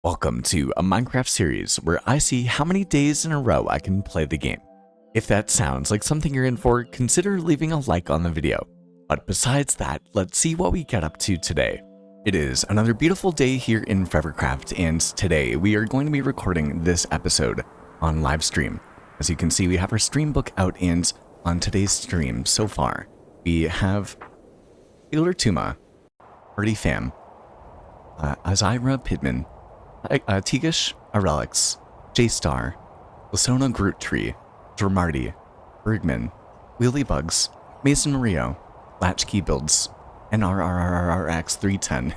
Welcome to a Minecraft series where I see how many days in a row I can play the game. If that sounds like something you're in for, consider leaving a like on the video. But besides that, let's see what we get up to today. It is another beautiful day here in Forevercraft, and today we are going to be recording this episode on live stream. As you can see, we have our stream book out, and on today's stream so far, we have Taylor Tuma, Party Fam, Azira Pidman, Tigish Arelix, J-Star, Lasona Groot Tree, Dramarty, Bergman, Wheelie Bugs, Mason Rio, Latchkey Builds, NRRRRX 310,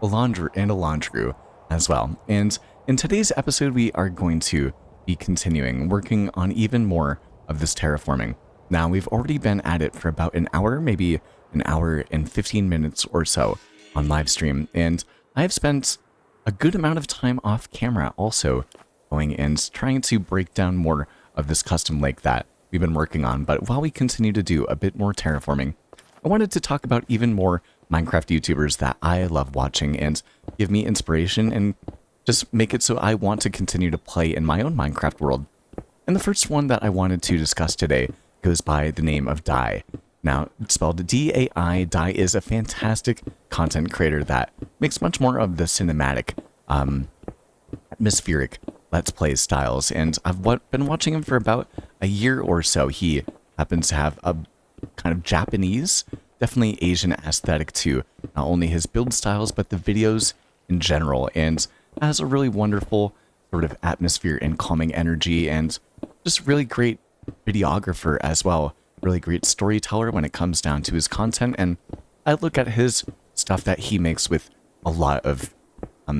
Alondru as well. And in today's episode, we are going to be continuing working on even more of this terraforming. Now, we've already been at it for about an hour, maybe an hour and 15 minutes or so on live stream, and I've spent a good amount of time off camera also going and trying to break down more of this custom lake that we've been working on. But while we continue to do a bit more terraforming, I wanted to talk about even more Minecraft YouTubers that I love watching and give me inspiration and just make it so I want to continue to play in my own Minecraft world. And the first one that I wanted to discuss today goes by the name of Dai. Now, it's spelled D-A-I. Dai is a fantastic content creator that makes much more of the cinematic, atmospheric Let's Play styles. And I've been watching him for about a year or so. He happens to have a kind of Japanese, definitely Asian aesthetic to not only his build styles, but the videos in general. And has a really wonderful sort of atmosphere and calming energy, and just really great videographer as well. Really great storyteller when it comes down to his content, and I look at his stuff that he makes with a lot of, a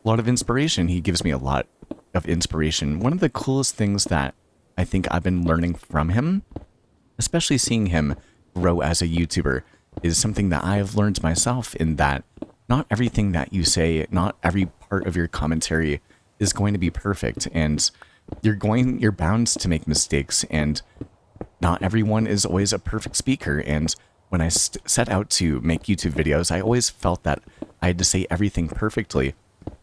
lot of inspiration. He gives me a lot of inspiration. One of the coolest things that I think I've been learning from him, especially seeing him grow as a YouTuber, is something that I have learned myself, in that not everything that you say, not every part of your commentary is going to be perfect, and you're bound to make mistakes, and not everyone is always a perfect speaker. And when I set out to make YouTube videos, I always felt that I had to say everything perfectly.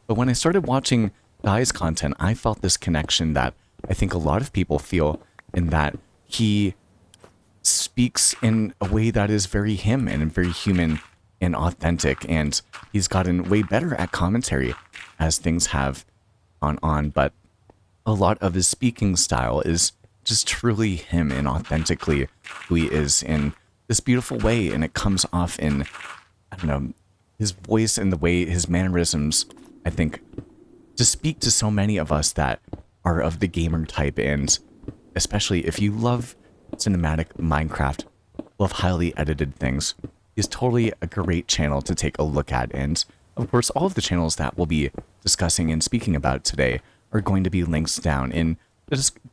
But when I started watching Dai's content, I felt this connection that I think a lot of people feel, in that he speaks in a way that is very him and very human and authentic. And he's gotten way better at commentary as things have gone on. But a lot of his speaking style is just truly him and authentically who he is in this beautiful way, and it comes off in, his voice and the way his mannerisms, I think, just speak to so many of us that are of the gamer type. And especially if you love cinematic Minecraft, love highly edited things, is totally a great channel to take a look at. And of course, all of the channels that we'll be discussing and speaking about today are going to be links down in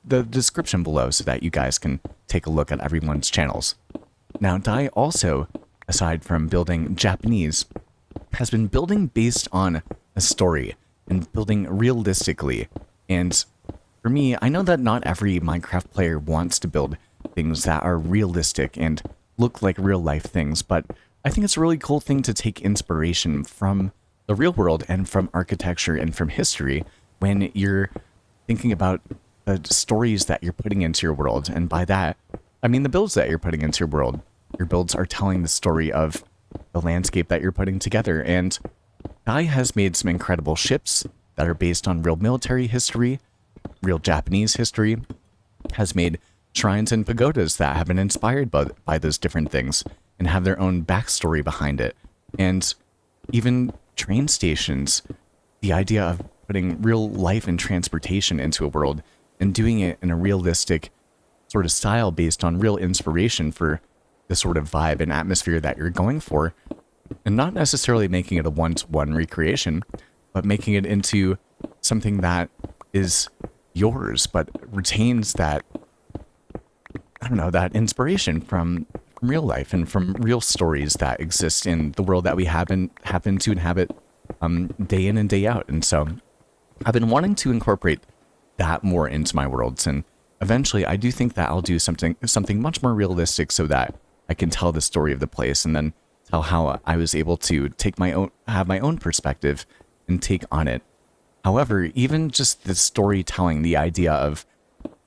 the description below, so that you guys can take a look at everyone's channels. Now, Dai also, aside from building Japanese, has been building based on a story and building realistically. And for me, I know that not every Minecraft player wants to build things that are realistic and look like real life things, but I think it's a really cool thing to take inspiration from the real world and from architecture and from history when you're thinking about the stories that you're putting into your world. And by that, I mean the builds that you're putting into your world. Your builds are telling the story of the landscape that you're putting together. And Dai has made some incredible ships that are based on real military history, real Japanese history, has made shrines and pagodas that have been inspired by those different things and have their own backstory behind it. And even train stations, the idea of putting real life and transportation into a world and doing it in a realistic sort of style based on real inspiration for the sort of vibe and atmosphere that you're going for, and not necessarily making it a one-to-one recreation, but making it into something that is yours, but retains that, that inspiration from real life and from real stories that exist in the world that we happen to inhabit day in and day out. And so I've been wanting to incorporate that more into my worlds, and eventually I do think that I'll do something much more realistic, so that I can tell the story of the place, and then tell how I was able to have my own perspective and take on it. However, even just the storytelling, the idea of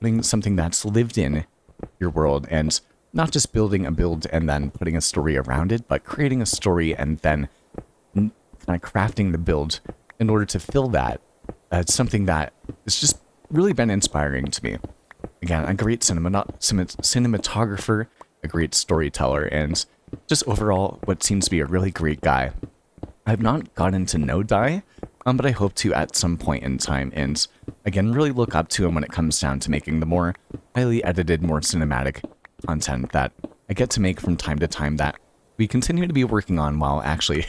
putting something that's lived in your world and not just building a build and then putting a story around it, but creating a story and then kind of crafting the build in order to fill that. It's something that has just really been inspiring to me. Again, a great cinematographer, a great storyteller, and just overall what seems to be a really great guy. I've not gotten to know Dai, but I hope to at some point in time, and again, really look up to him when it comes down to making the more highly edited, more cinematic content that I get to make from time to time that we continue to be working on while actually,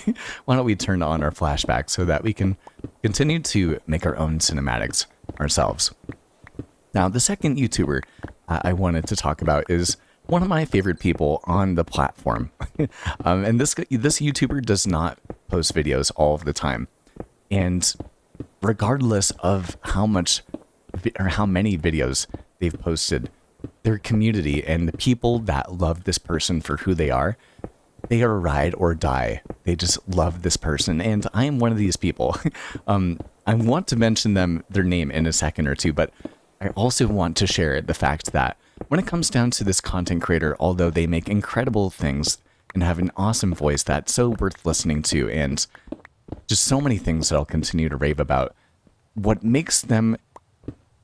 why don't we turn on our flashback so that we can continue to make our own cinematics ourselves. Now, the second YouTuber I wanted to talk about is one of my favorite people on the platform. And this YouTuber does not post videos all of the time. And regardless of how much or how many videos they've posted, their community and the people that love this person for who they are ride or die. They just love this person. And I am one of these people. I want to mention their name in a second or two, but I also want to share the fact that when it comes down to this content creator, although they make incredible things and have an awesome voice that's so worth listening to and just so many things that I'll continue to rave about, what makes them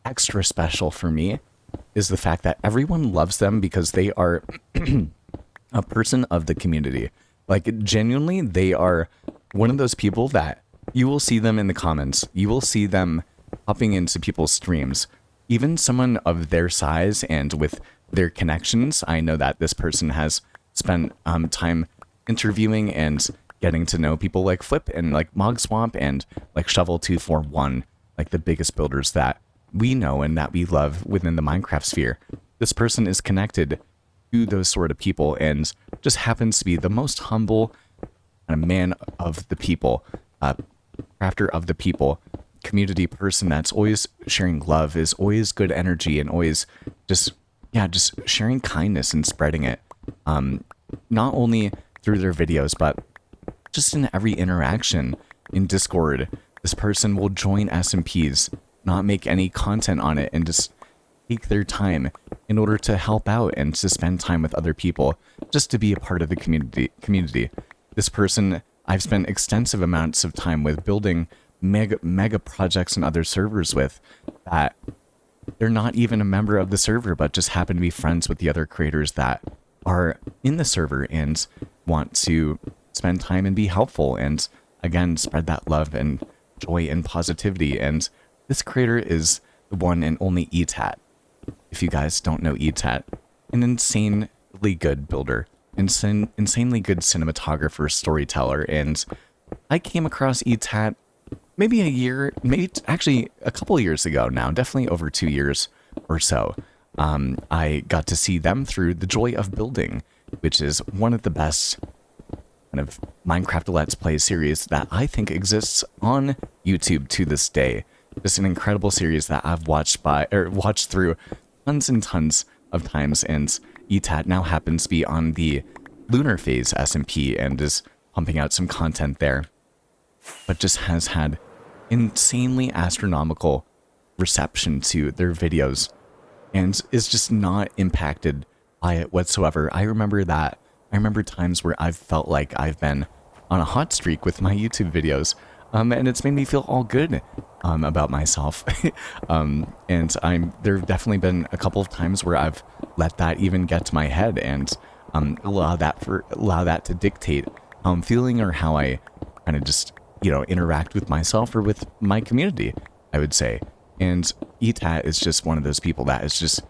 extra special for me is the fact that everyone loves them because they are a person of the community. Like, genuinely, they are one of those people that you will see them in the comments. You will see them hopping into people's streams. Even someone of their size and with their connections, I know that this person has spent time interviewing and getting to know people like Flip and like Mog Swamp and like Shovel241, like the biggest builders that we know and that we love within the Minecraft sphere. This person is connected to those sort of people and just happens to be the most humble kind of man of the people, crafter of the people, community person that's always sharing love, is always good energy, and always just sharing kindness and spreading it. Not only through their videos, but just in every interaction in Discord. This person will join SMPs, not make any content on it, and just take their time in order to help out and to spend time with other people, just to be a part of the community. This person I've spent extensive amounts of time with, building mega projects and other servers with, that they're not even a member of the server, but just happen to be friends with the other creators that are in the server and want to spend time and be helpful and, again, spread that love and joy and positivity. And this creator is the one and only Eetat. If you guys don't know Eetat, an insanely good builder, insanely good cinematographer, storyteller, and I came across Eetat maybe actually a couple years ago now, definitely over 2 years or so. I got to see them through The Joy of Building, which is one of the best kind of Minecraft Let's Play series that I think exists on YouTube to this day. Just an incredible series that I've watched through tons and tons of times, and Eetat now happens to be on the Lunar Phase SMP and is pumping out some content there, but just has had insanely astronomical reception to their videos and is just not impacted by it whatsoever. I remember times where I've felt like I've been on a hot streak with my YouTube videos, and it's made me feel all good about myself. And there have definitely been a couple of times where I've let that even get to my head and allow that to dictate how I'm feeling or how I kind of just, interact with myself or with my community, I would say. And Eetat is just one of those people that is just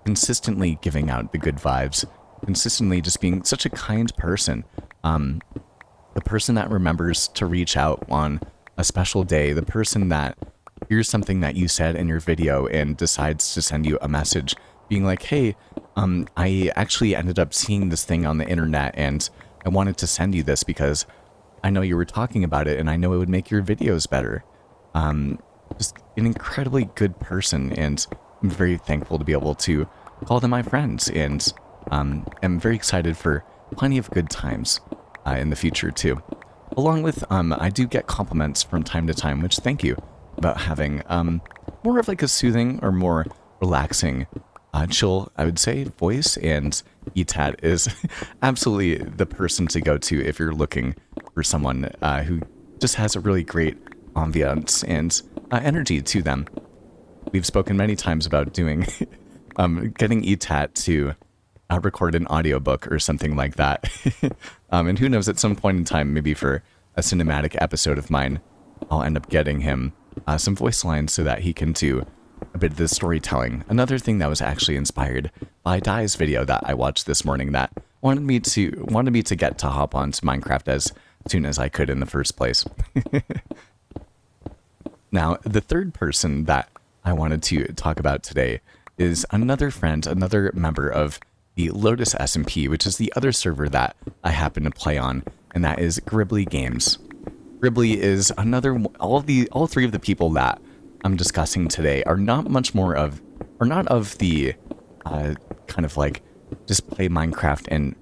consistently giving out the good vibes, consistently just being such a kind person. The person that remembers to reach out on a special day, the person that hears something that you said in your video and decides to send you a message being like, hey, I actually ended up seeing this thing on the internet and I wanted to send you this because I know you were talking about it and I know it would make your videos better. Just an incredibly good person, and I'm very thankful to be able to call them my friends, and I'm very excited for plenty of good times in the future too. along with, I do get compliments from time to time, which thank you, about having more of like a soothing or more relaxing, chill, I would say, voice. And Eetat is absolutely the person to go to if you're looking for someone who just has a really great ambiance and energy to them. We've spoken many times about doing, getting Eetat to record an audiobook or something like that. And who knows, at some point in time, maybe for a cinematic episode of mine, I'll end up getting him some voice lines so that he can do a bit of the storytelling. Another thing that was actually inspired by Dai's video that I watched this morning that wanted me to get to hop onto Minecraft as soon as I could in the first place. Now, the third person that I wanted to talk about today is another friend, another member of the Lotus SMP, which is the other server that I happen to play on, and that is Gribbly Games. Gribbly is another, all three of the people that I'm discussing today are not much more of, or not of the kind of like just play Minecraft and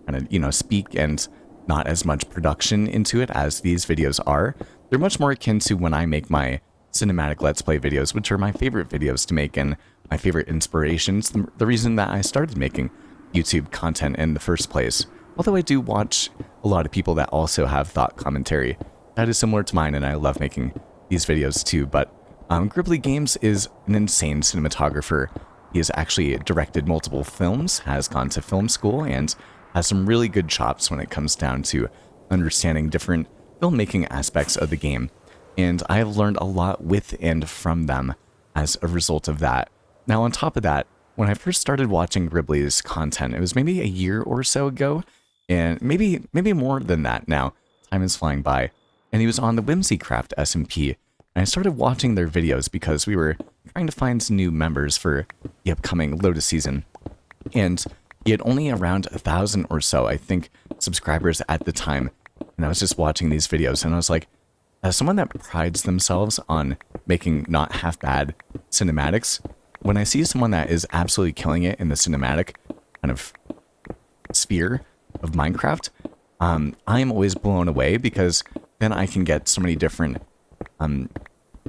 kind of, you know, speak and not as much production into it as these videos are. They're much more akin to when I make my cinematic Let's Play videos, which are my favorite videos to make and my favorite inspirations. The reason that I started making YouTube content in the first place. Although I do watch a lot of people that also have thought commentary that is similar to mine, and I love making these videos too. But Gribbly Games is an insane cinematographer. He has actually directed multiple films, has gone to film school, and has some really good chops when it comes down to understanding different filmmaking aspects of the game. And I have learned a lot with and from them as a result of that. Now, on top of that, when I first started watching Gribbly's content, it was maybe a year or so ago, and maybe more than that now. Time is flying by. And he was on the Whimsycraft SMP, and I started watching their videos because we were trying to find some new members for the upcoming Lotus season. And he had only around 1,000 or so, I think, subscribers at the time. And I was just watching these videos, and I was like, as someone that prides themselves on making not half bad cinematics, when I see someone that is absolutely killing it in the cinematic kind of sphere of Minecraft, I'm always blown away, because then I can get so many different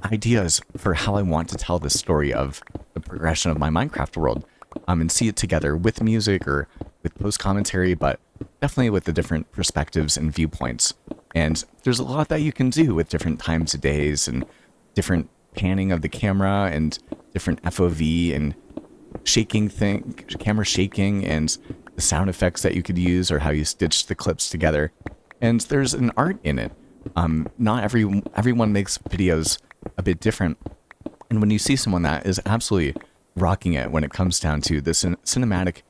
ideas for how I want to tell the story of the progression of my Minecraft world, and see it together with music or with post-commentary, but definitely with the different perspectives and viewpoints. And there's a lot that you can do with different times of days and different panning of the camera and different FOV and camera shaking, and the sound effects that you could use or how you stitch the clips together. And there's an art in it. Not everyone makes videos a bit different. And when you see someone that is absolutely rocking it when it comes down to the cinematic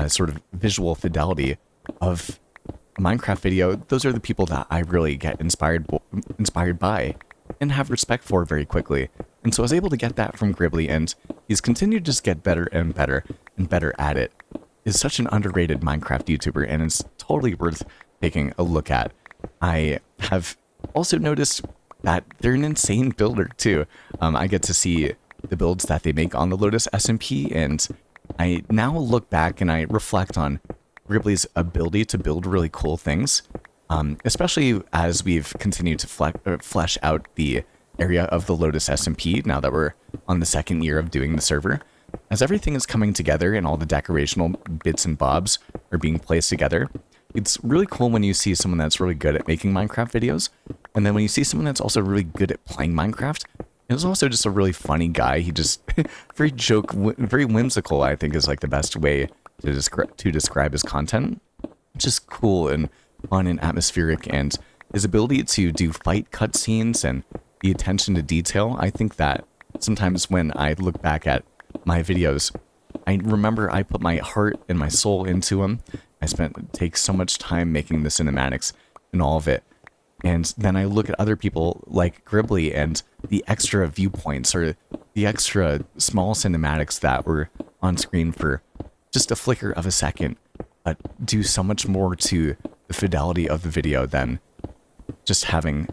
sort of visual fidelity of a Minecraft video, those are the people that I really get inspired by and have respect for very quickly. And so I was able to get that from Gribbly, and he's continued to just get better and better and better at it. He's such an underrated Minecraft YouTuber, and it's totally worth taking a look at. I have also noticed that they're an insane builder too. I get to see the builds that they make on the Lotus SMP, and I now look back and I reflect on Gribbly's ability to build really cool things, especially as we've continued to flesh out the area of the Lotus SMP now that we're on the second year of doing the server. As everything is coming together and all the decorational bits and bobs are being placed together, it's really cool when you see someone that's really good at making Minecraft videos, and then when you see someone that's also really good at playing Minecraft. He's also just a really funny guy. He just very whimsical, I think, is like the best way to describe his content. Just cool and fun and atmospheric, and his ability to do fight cutscenes and the attention to detail. I think that sometimes when I look back at my videos, I remember I put my heart and my soul into them. Take so much time making the cinematics and all of it. And then I look at other people like Gribbly and the extra viewpoints or the extra small cinematics that were on screen for just a flicker of a second, but do so much more to the fidelity of the video than just having,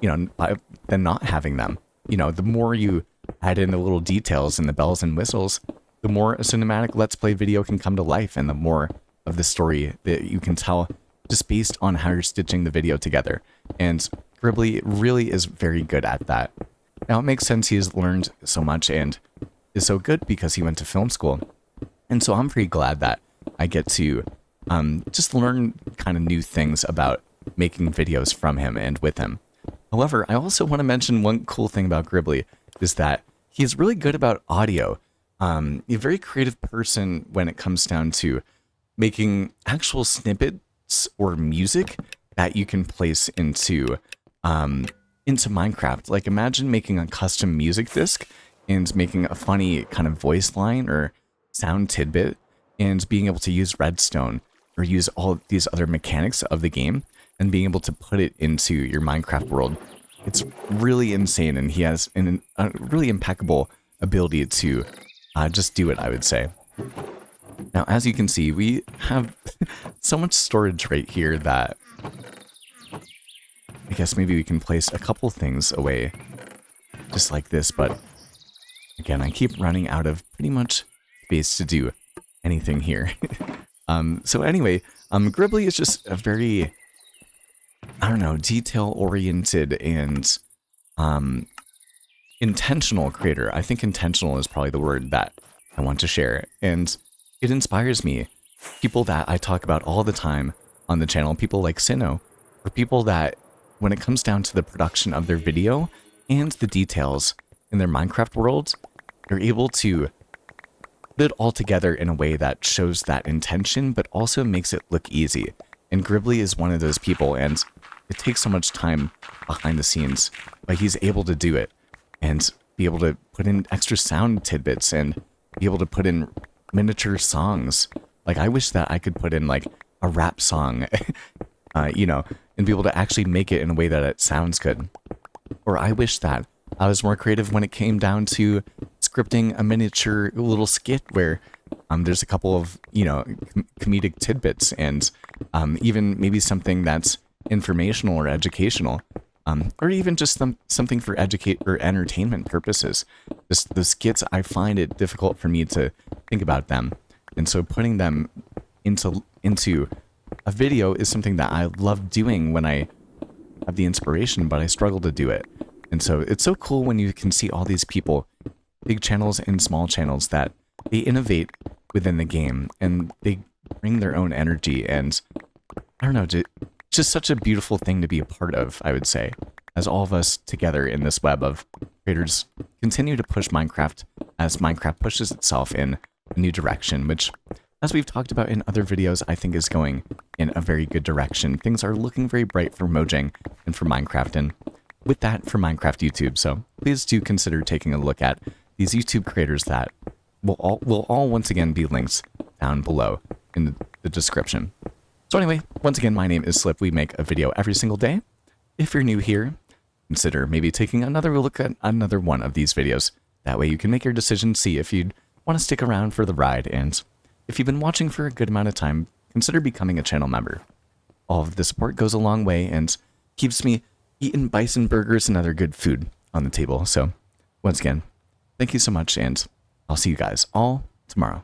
than not having them. The more you add in the little details and the bells and whistles, the more a cinematic Let's Play video can come to life, and the more of the story that you can tell just based on how you're stitching the video together. And Gribbly really is very good at that. Now, it makes sense he has learned so much and is so good because he went to film school. And so I'm pretty glad that I get to just learn kind of new things about making videos from him and with him. However, I also want to mention one cool thing about Gribbly is that he's really good about audio. A very creative person when it comes down to making actual snippets or music that you can place into Minecraft. Like, imagine making a custom music disc and making a funny kind of voice line or sound tidbit and being able to use redstone or use all of these other mechanics of the game and being able to put it into your Minecraft world. It's really insane, and he has a really impeccable ability to just do it, I would say. Now, as you can see, we have so much storage right here that I guess maybe we can place a couple things away just like this, but again, I keep running out of pretty much space to do anything here. So anyway, Gribbly is just a very, I don't know, detail-oriented and intentional creator. I think intentional is probably the word that I want to share, and it inspires me. People that I talk about all the time on the channel, people like Sinnoh, or people that, when it comes down to the production of their video and the details in their Minecraft world, they're able to put it all together in a way that shows that intention, but also makes it look easy. And Gribbly is one of those people, and it takes so much time behind the scenes, but he's able to do it and be able to put in extra sound tidbits and be able to put in miniature songs. Like, I wish that I could put in like a rap song, you know, and be able to actually make it in a way that it sounds good. Or I wish that I was more creative when it came down to scripting a miniature little skit where there's a couple of, you know, comedic tidbits and even maybe something that's informational or educational, or even just something for educate or entertainment purposes. Just the skits, I find it difficult for me to think about them, and so putting them into a video is something that I love doing when I have the inspiration, but I struggle to do it. And so it's so cool when you can see all these people, big channels and small channels, that they innovate within the game and they bring their own energy, and I don't know, just such a beautiful thing to be a part of, I would say, as all of us together in this web of creators continue to push Minecraft as Minecraft pushes itself in a new direction, which, as we've talked about in other videos, I think is going in a very good direction. Things are looking very bright for Mojang and for Minecraft, and with that, for Minecraft YouTube. So please do consider taking a look at these YouTube creators that will all once again be links down below in the description. So anyway, once again, my name is Slip. We make a video every single day. If you're new here, consider maybe taking another look at another one of these videos. That way you can make your decision, see if you'd want to stick around for the ride, and if you've been watching for a good amount of time, consider becoming a channel member. All of the support goes a long way and keeps me eating bison burgers and other good food on the table. So once again, thank you so much, and I'll see you guys all tomorrow.